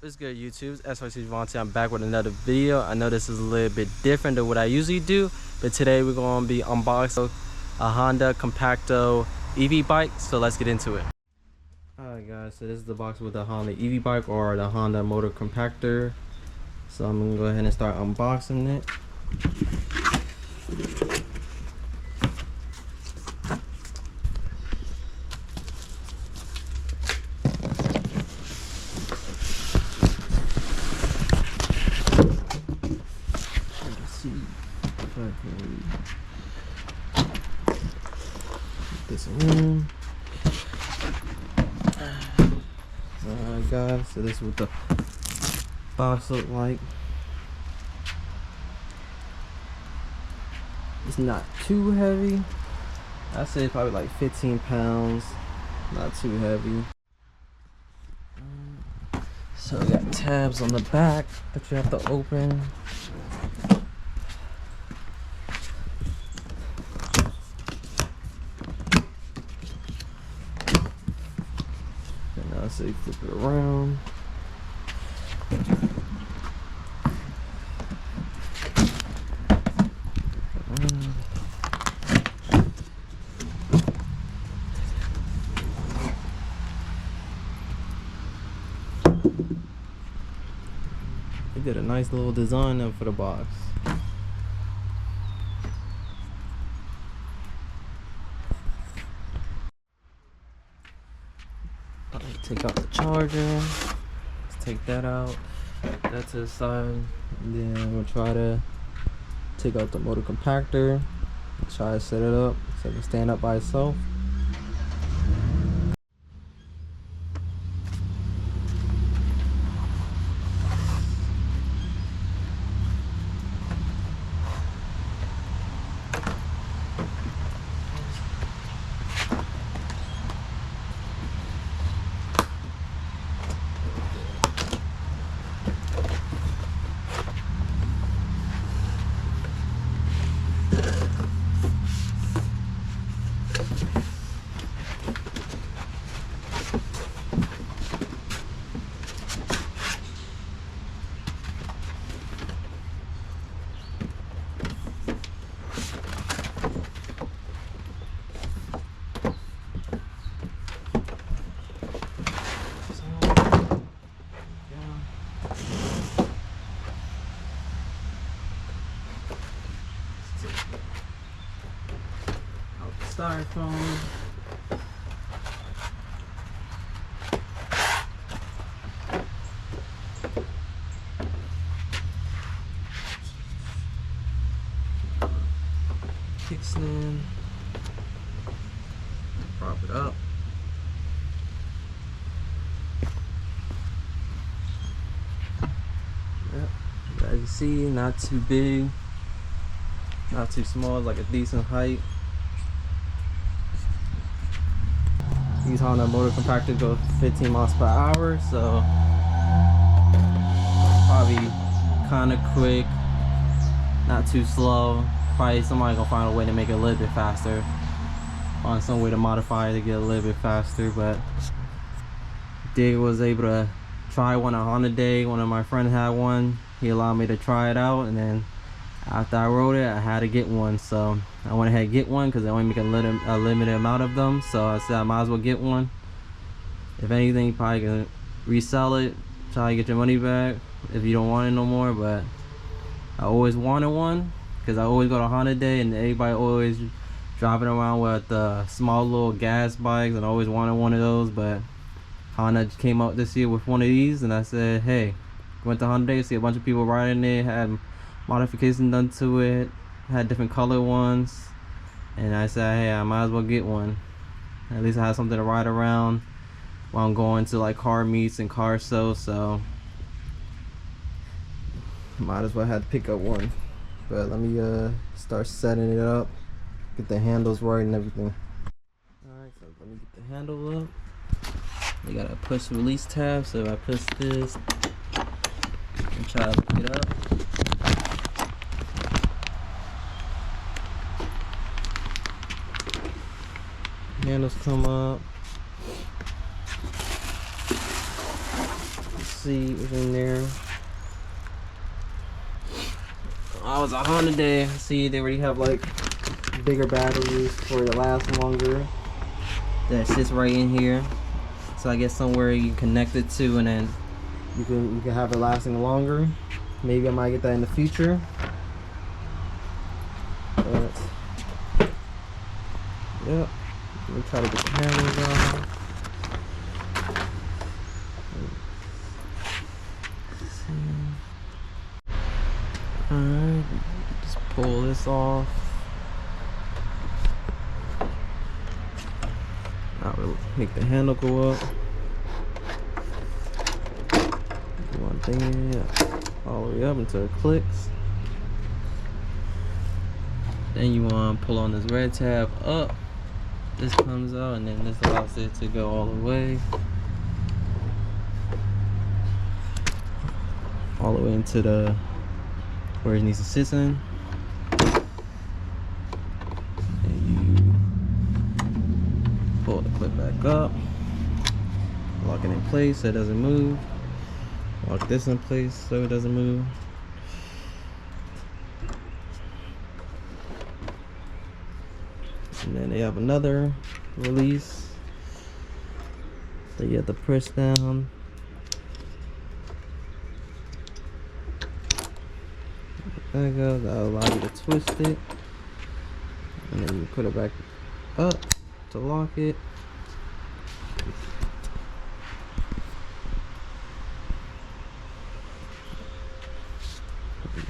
What's good, YouTube? It's srt.javanti. I'm back with another video. I know this is a little bit different than what I usually do, but today we're going to be unboxing a Honda Compacto EV bike. So let's get into it. Alright guys, so this is the box with the Honda EV bike or the Honda Motocompacto. So I'm going to go ahead and start unboxing it. This in. Alright guys, so this is what the box look like. It's not too heavy. I'd say probably like 15 pounds. Not too heavy. So we got tabs on the back that you have to open. So you flip it around. They did a nice little design up for the box. Take out the charger. Let's take that out. That to the side. And then we'll try to take out the Motocompacto. Try to set it up so it can stand up by itself. Styrofoam. Kickstand. Prop it up. Yep. As you see, not too big, not too small, like a decent height. These Honda Motocompacto go 15 miles per hour, so probably kind of quick, not too slow. Probably somebody gonna find a way to make it a little bit faster, find some way to modify it to get a little bit faster. But Dig was able to try one on Honda Day. One of my friends had one. He allowed me to try it out, and then after I rode it, I had to get one. So I went ahead and get one because they only make a limited amount of them. So I said I might as well get one. If anything, you probably can resell it, try to get your money back if you don't want it no more. But I always wanted one because I always go to Honda Day and everybody always driving around with small little gas bikes, and I always wanted one of those. But Honda came out this year with one of these, and I said, hey, went to Honda Day, see a bunch of people riding it, had modification done to it, had different color ones, and I said, hey, I might as well get one. At least I have something to ride around while I'm going to like car meets and car shows, so might as well have to pick up one. But let me start setting it up, get the handles right and everything. Alright, so let me get the handle up. We got a push release tab, so if I push this and try to pick it up, handles come up. seat was in there. I was a Honda day. See, they already have like bigger batteries for it to last longer. That sits right in here. So I guess somewhere you can connect it to, and then you can have it lasting longer. Maybe I might get that in the future. But yep. Let me try to get the handles on. Alright, just pull this off. Now we'll make the handle go up. One thing, yeah, all the way up until it clicks. Then you want to pull on this red tab up. This comes out, and then this allows it to go all the way. All the way into the where it needs to sit in. And you pull the clip back up, lock it in place so it doesn't move. Lock this in place so it doesn't move. And then they have another release that you have to press down. There you go. That'll allow you to twist it, and then you put it back up to lock it.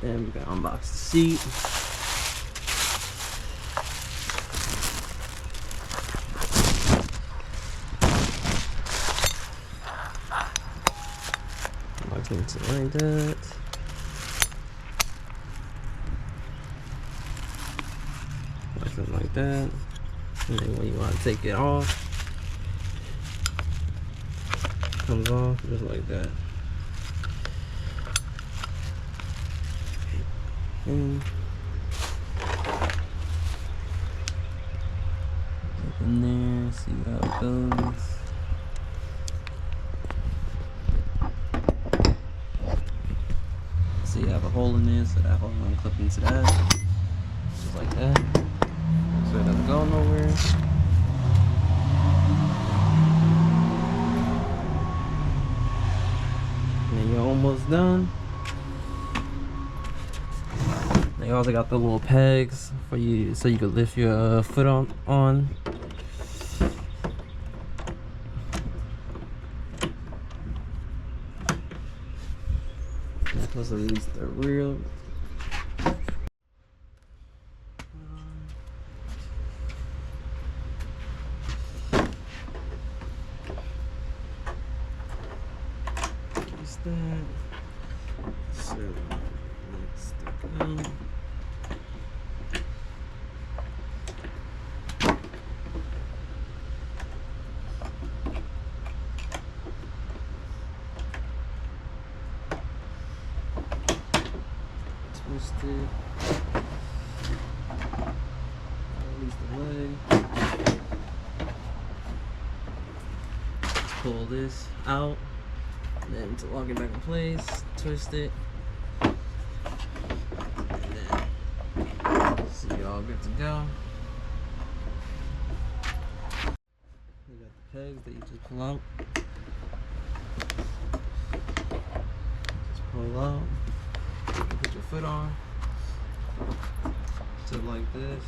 And then we gotta unbox the seat. Lock it like that. Something like that. And then when you want to take it off, it comes off just like that. And in there, see how it goes. So you have a hole in there, so that hole will clip into that, just like that. So it doesn't go nowhere. And you're almost done. They also got the little pegs for you, so you could lift your foot on. You're supposed to release the rear. That. So let's stick out. Twist it. Release the leg. Let's pull this out. Then to lock it back in place, twist it, and then so you're all good to go. You got the pegs that you just pull out. Just pull out, put your foot on, just like this.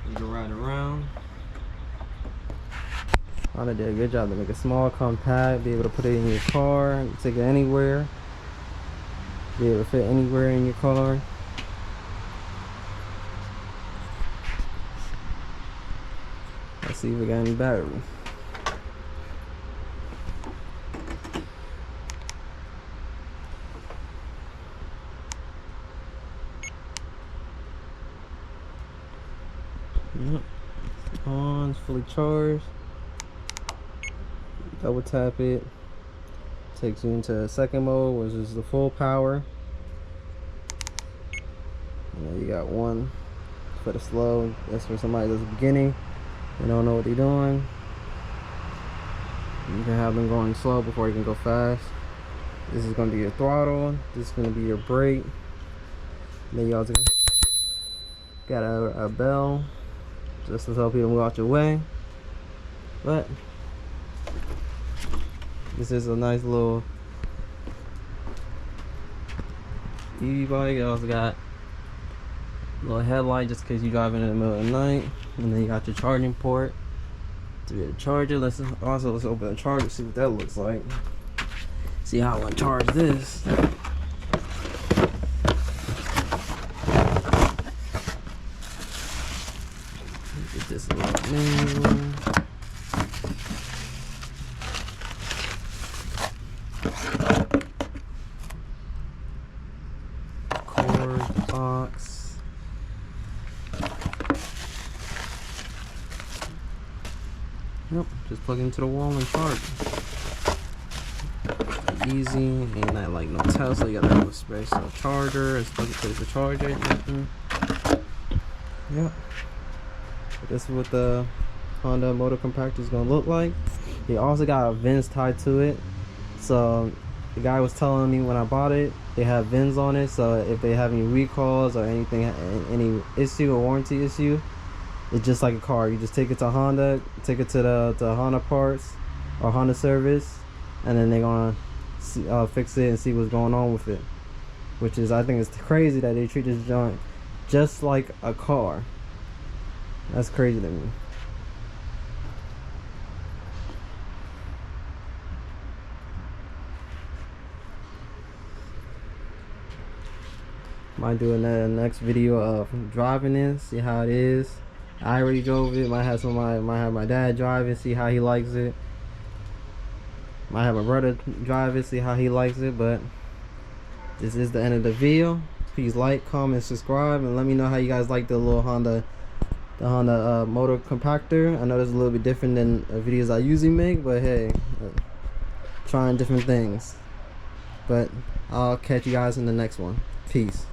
You can ride around. Honda did a good job to make it small, compact, be able to put it in your car, take it anywhere, be able to fit anywhere in your car. Let's see if we got any battery. Yep, on, it's fully charged. Double tap it, takes you into second mode, which is the full power. And then you got one for the slow. That's for somebody that's beginning, they don't know what they're doing. You can have them going slow before you can go fast. This is gonna be your throttle. This is gonna be your brake. Then you also got a bell just to tell people to move out your way. But this is a nice little EV bike. It also got a little headlight just in case you driving in the middle of the night. And then you got your charging port to be a charger. Let's open the charger, see what that looks like. See how I want to charge this. Get this little manual. Cord, box. Yep, just plug it into the wall and charge. Easy, ain't that like no Tesla. You got that little space, no charger. It's plug into the charger. Yep. This is what the Honda Motocompacto is gonna look like. They also got a VINs tied to it. So the guy was telling me when I bought it, they have VINs on it. So if they have any recalls or anything, any issue or warranty issue, it's just like a car. You just take it to Honda, take it to the Honda parts or Honda service, and then they're gonna fix it and see what's going on with it. Which is, I think it's crazy that they treat this joint just like a car. That's crazy to me. Might do another next video of driving this, see how it is. I already drove it. Might have my dad drive it, see how he likes it. Might have my brother drive it, see how he likes it. But this is the end of the video. Please like, comment, subscribe, and let me know how you guys like the little Honda Motocompacto. I know it's a little bit different than videos I usually make, but hey, trying different things. But I'll catch you guys in the next one. Peace.